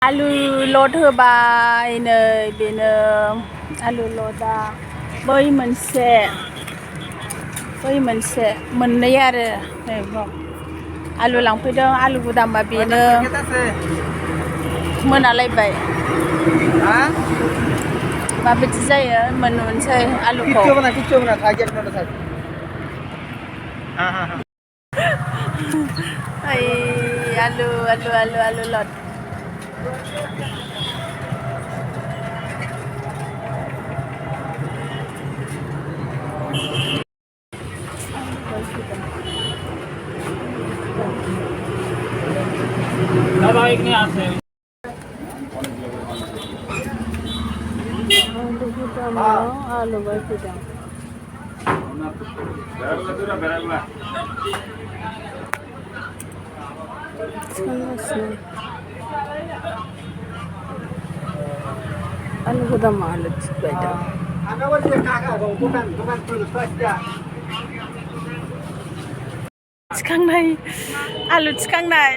आलु लद होबाय नै बेनो आलु लदआ बै मोनसे मोननै आरो नै आलु लांफैदों आलुनि दामा बेनो मोनालायबाय माबायदि जायो मोननोसै आलुखौ आलु लद एक नहीं आते आलु बायफैदों आलु दामा आलु थिबायदों थिखांनाय आलु थिखांनाय